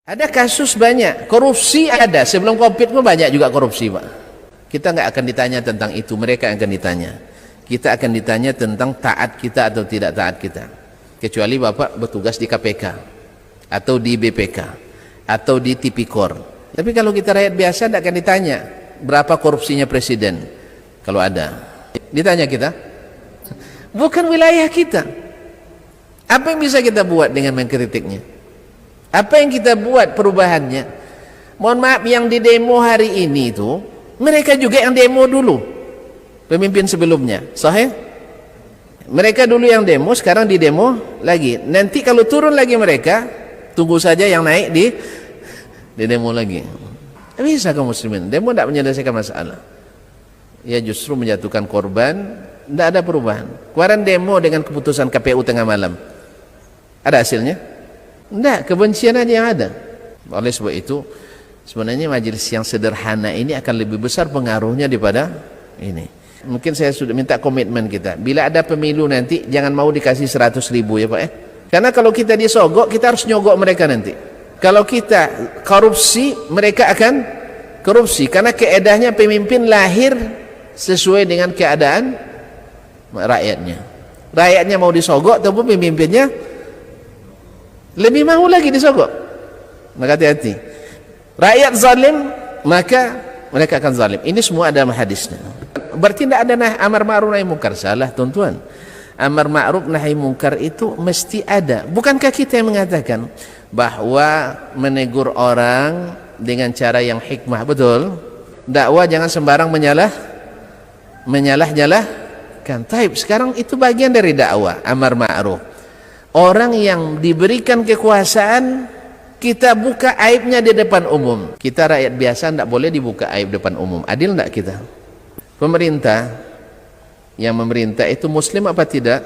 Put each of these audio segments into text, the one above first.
Ada kasus banyak, korupsi ada, sebelum COVID pun banyak juga korupsi, Pak. Kita nggak akan ditanya tentang itu, mereka akan ditanya. Kita akan ditanya tentang taat kita atau tidak taat kita. Kecuali Bapak bertugas di KPK, atau di BPK, atau di Tipikor. Tapi kalau kita rakyat biasa tidak akan ditanya, berapa korupsinya presiden, kalau ada. Ditanya kita? Bukan wilayah kita. Apa yang bisa kita buat dengan mengkritiknya? Apa yang kita buat perubahannya? Mohon maaf, yang di demo hari ini itu mereka juga yang demo dulu, pemimpin sebelumnya, sahih? Mereka dulu yang demo, sekarang di demo lagi. Nanti kalau turun lagi mereka, tunggu saja yang naik di demo lagi. Bisa kaum muslimin, demo tidak menyelesaikan masalah. Ya justru menjatuhkan korban. Tidak ada perubahan. Kemarin demo dengan keputusan KPU tengah malam, ada hasilnya? Tidak, kebencian aja yang ada. Oleh sebab itu sebenarnya majelis yang sederhana ini akan lebih besar pengaruhnya daripada ini. Mungkin saya sudah minta komitmen kita, bila ada pemilu nanti jangan mau dikasih 100.000 ya Pak. Karena kalau kita disogok, kita harus nyogok mereka nanti. Kalau kita korupsi, mereka akan korupsi. Karena keedahnya pemimpin lahir sesuai dengan keadaan rakyatnya. Rakyatnya mau disogok ataupun pemimpinnya lebih mau lagi disogok. Maka hati-hati. Rakyat zalim, maka mereka akan zalim. Ini semua ada hadisnya. Berarti tidak ada amar ma'ruf nahi munkar. Salah tuan-tuan. Amar ma'ruf nahi munkar itu mesti ada. Bukankah kita yang mengatakan bahwa menegur orang dengan cara yang hikmah, betul? Dakwah jangan sembarang menyalah-nyalahkan. Taib, sekarang itu bagian dari dakwah, amar ma'ruf. Orang yang diberikan kekuasaan, kita buka aibnya di depan umum. Kita rakyat biasa tidak boleh dibuka aib depan umum. Adil tidak kita? Pemerintah, yang memerintah itu muslim apa tidak?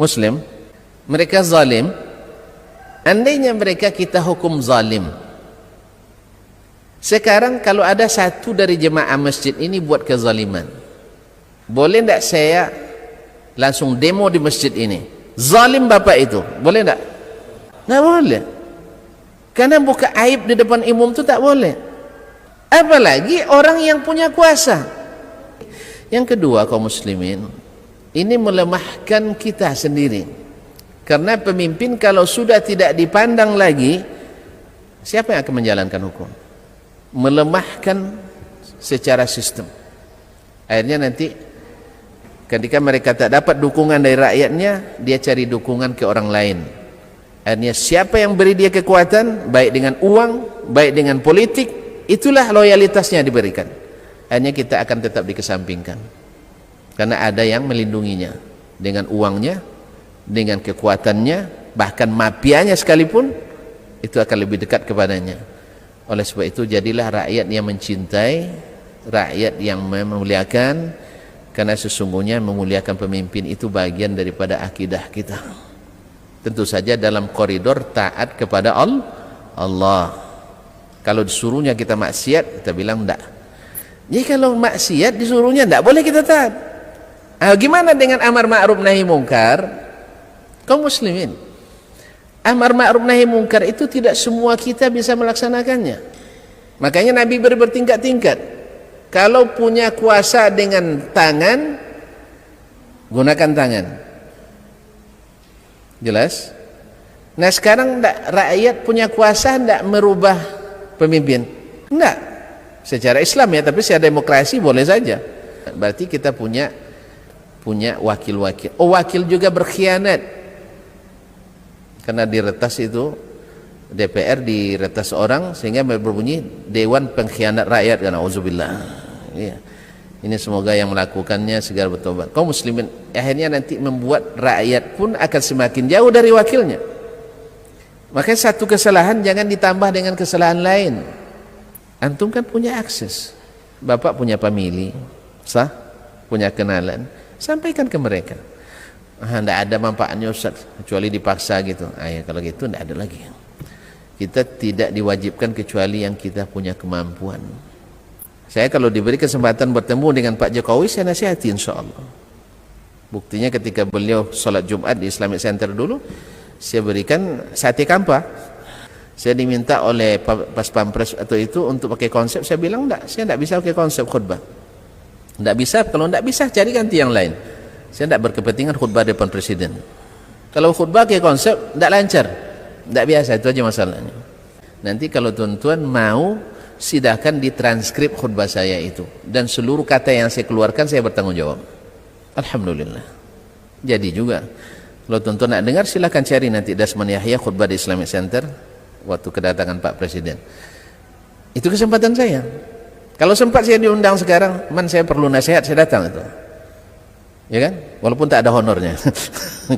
Muslim. Mereka zalim. Andainya mereka kita hukum zalim, sekarang kalau ada satu dari jemaah masjid ini buat kezaliman, boleh tidak saya langsung demo di masjid ini? Zalim bapak itu, boleh tak? Tak boleh. Karena buka aib di depan umum itu tak boleh. Apalagi orang yang punya kuasa. Yang kedua kaum muslimin, ini melemahkan kita sendiri. Karena pemimpin kalau sudah tidak dipandang lagi, siapa yang akan menjalankan hukum? Melemahkan secara sistem. Akhirnya nanti ketika mereka tak dapat dukungan dari rakyatnya, dia cari dukungan ke orang lain. Akhirnya siapa yang beri dia kekuatan, baik dengan uang, baik dengan politik, itulah loyalitasnya diberikan. Akhirnya kita akan tetap dikesampingkan. Karena ada yang melindunginya dengan uangnya, dengan kekuatannya, bahkan mafianya sekalipun, itu akan lebih dekat kepadanya. Oleh sebab itu jadilah rakyat yang mencintai, rakyat yang memuliakan. Karena sesungguhnya memuliakan pemimpin itu bagian daripada akidah kita. Tentu saja dalam koridor taat kepada Allah. Kalau disuruhnya kita maksiat, kita bilang enggak. Jadi kalau maksiat disuruhnya enggak boleh kita taat. Gimana dengan amar ma'ruf nahi mungkar? Kaum muslimin, amar ma'ruf nahi mungkar itu tidak semua kita bisa melaksanakannya. Makanya Nabi bertingkat-tingkat. Kalau punya kuasa dengan tangan, gunakan tangan. Jelas? Nah sekarang rakyat punya kuasa tidak merubah pemimpin? Tidak. Secara Islam ya, tapi secara demokrasi boleh saja. Berarti kita punya wakil-wakil. Wakil juga berkhianat. Karena diretas itu, DPR diretas orang sehingga berbunyi Dewan Pengkhianat Rakyat, karena auzubillah. Ya. Ini semoga yang melakukannya segera bertobat. Kaum muslimin akhirnya nanti membuat rakyat pun akan semakin jauh dari wakilnya. Makanya satu kesalahan jangan ditambah dengan kesalahan lain. Antum kan punya akses, bapak punya famili, sah, punya kenalan, sampaikan ke mereka. Tidak ada manfaatnya Ustaz, kecuali dipaksa gitu. Ya, kalau gitu tidak ada lagi. Kita tidak diwajibkan kecuali yang kita punya kemampuan. Saya kalau diberi kesempatan bertemu dengan Pak Jokowi, saya nasihati insyaAllah. Buktinya ketika beliau sholat Jumat di Islamic Center dulu, saya berikan sate kampa. Saya diminta oleh pas pampres atau itu untuk pakai konsep, saya bilang enggak, saya enggak bisa pakai konsep khutbah. Enggak bisa, kalau enggak bisa cari ganti yang lain. Saya enggak berkepentingan khutbah depan presiden. Kalau khutbah pakai konsep enggak lancar, enggak biasa, itu aja masalahnya. Nanti kalau tuan-tuan mau, silakan ditranskrip khutbah saya itu, dan seluruh kata yang saya keluarkan saya bertanggung jawab. Alhamdulillah. Jadi juga kalau tuan-tuan nak dengar, silakan cari nanti Dasman Yahya khutbah di Islamic Center waktu kedatangan Pak Presiden. Itu kesempatan saya. Kalau sempat saya diundang sekarang, saya perlu nasihat, saya datang itu. Ya kan? Walaupun tak ada honornya.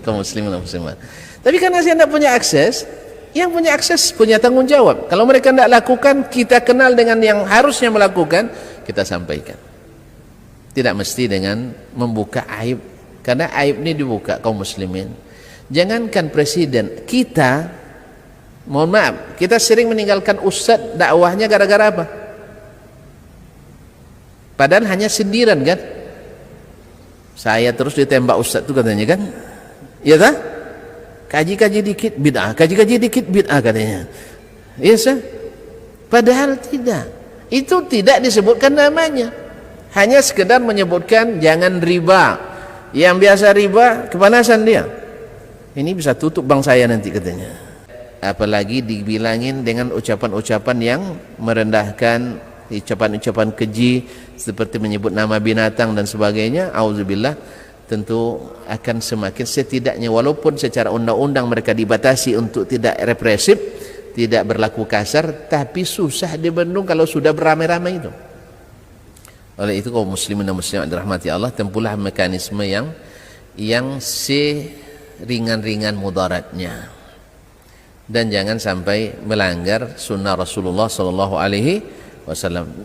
Kaum muslimin dan muslimat. Tapi karena saya tidak punya akses, yang punya akses punya tanggung jawab. Kalau mereka tidak lakukan, kita kenal dengan yang harusnya melakukan, kita sampaikan. Tidak mesti dengan membuka aib, karena aib ini dibuka kaum muslimin. Jangankan presiden, kita, mohon maaf, kita sering meninggalkan ustadz dakwahnya gara-gara apa? Padahal hanya sindiran kan? Saya terus ditembak ustadz itu katanya kan? Iya tak? Kaji-kaji dikit bid'ah, kaji-kaji dikit bid'ah katanya. Iya sah? Padahal tidak. Itu tidak disebutkan namanya. Hanya sekedar menyebutkan jangan riba. Yang biasa riba, kepanasan dia. Ini bisa tutup bank saya nanti katanya. Apalagi dibilangin dengan ucapan-ucapan yang merendahkan, ucapan-ucapan keji seperti menyebut nama binatang dan sebagainya. Auzubillah. Tentu akan semakin setidaknya, walaupun secara undang-undang mereka dibatasi untuk tidak represif, tidak berlaku kasar, tapi susah dibendung kalau sudah beramai-ramai itu. Oleh itu kaum muslimin dan muslimat dirahmati Allah, tempuhlah mekanisme yang seringan-ringan mudaratnya, dan jangan sampai melanggar sunnah Rasulullah SAW.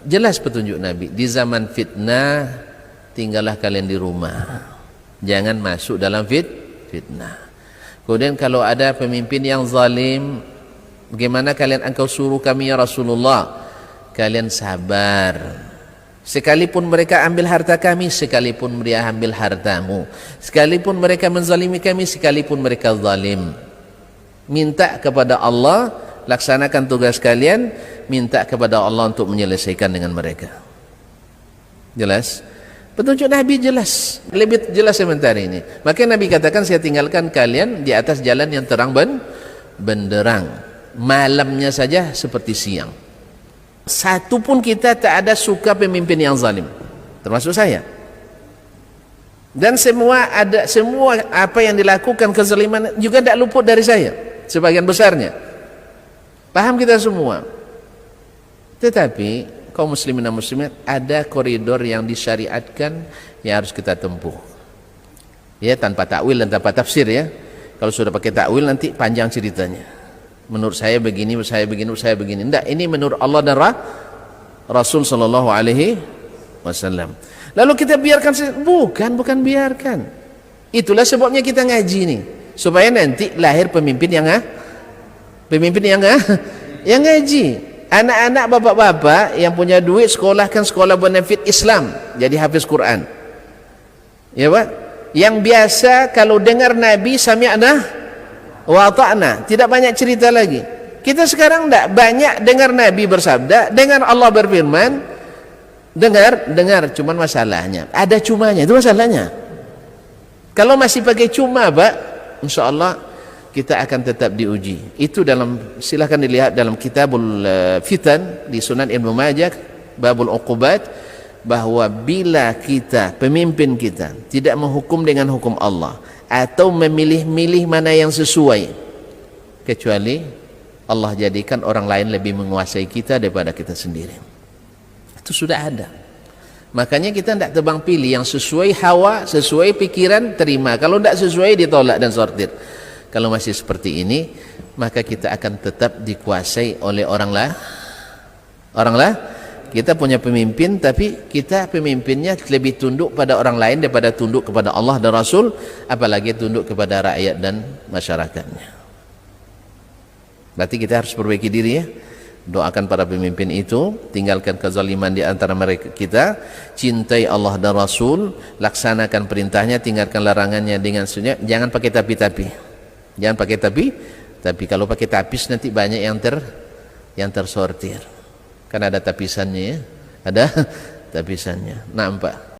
Jelas petunjuk Nabi, di zaman fitnah tinggallah kalian di rumah, jangan masuk dalam fitnah. Kemudian kalau ada pemimpin yang zalim, bagaimana kalian engkau suruh kami ya Rasulullah? Kalian sabar. Sekalipun mereka ambil harta kami, sekalipun mereka ambil hartamu, sekalipun mereka menzalimi kami, sekalipun mereka zalim, minta kepada Allah, laksanakan tugas kalian, minta kepada Allah untuk menyelesaikan dengan mereka. Jelas? Petunjuk Nabi jelas, lebih jelas sebentar ini. Maka Nabi katakan, saya tinggalkan kalian di atas jalan yang terang benderang, malamnya saja seperti siang. Satu pun kita tak ada suka pemimpin yang zalim, termasuk saya. Dan semua apa yang dilakukan kezaliman juga tidak luput dari saya, sebagian besarnya. Paham kita semua. Tetapi kaum muslimin dan muslimat, ada koridor yang disyariatkan yang harus kita tempuh. Ya, tanpa takwil dan tanpa tafsir ya. Kalau sudah pakai takwil nanti panjang ceritanya. Menurut saya begini, menurut saya begini, menurut saya begini. Tidak, ini menurut Allah dan Rasul sallallahu alaihi wasallam. Lalu kita biarkan? Bukan biarkan. Itulah sebabnya kita ngaji nih, supaya nanti lahir pemimpin yang ngaji. Anak-anak bapak-bapak yang punya duit, sekolahkan sekolah benefit Islam, jadi hafiz Quran. Ya Pak? Yang biasa kalau dengar Nabi sami'na wa ta'na, tidak banyak cerita lagi. Kita sekarang tidak banyak dengar Nabi bersabda, dengar Allah berfirman, dengar, cuman masalahnya ada cumanya, itu masalahnya. Kalau masih pakai cuma Pak, insya Allah kita akan tetap diuji. Itu silahkan dilihat dalam kitabul fitan di Sunan Ibnu Majah, babul uqubat, bahwa bila kita, pemimpin kita, tidak menghukum dengan hukum Allah atau memilih-milih mana yang sesuai, kecuali Allah jadikan orang lain lebih menguasai kita daripada kita sendiri. Itu sudah ada. Makanya kita tidak tebang pilih, yang sesuai hawa, sesuai pikiran, terima. Kalau tidak sesuai, ditolak dan sortir. Kalau masih seperti ini, maka kita akan tetap dikuasai oleh orang lah. Kita punya pemimpin, tapi kita pemimpinnya lebih tunduk pada orang lain daripada tunduk kepada Allah dan Rasul, apalagi tunduk kepada rakyat dan masyarakatnya. Berarti kita harus perbaiki diri ya. Doakan para pemimpin itu, tinggalkan kezaliman di antara mereka kita, cintai Allah dan Rasul, laksanakan perintahnya, tinggalkan larangannya dengan sunyi. Jangan pakai tapi-tapi. Jangan pakai Tapi kalau pakai tapis nanti banyak yang tersortir. Kan ada tapisannya ya, ada tapisannya. Nampak.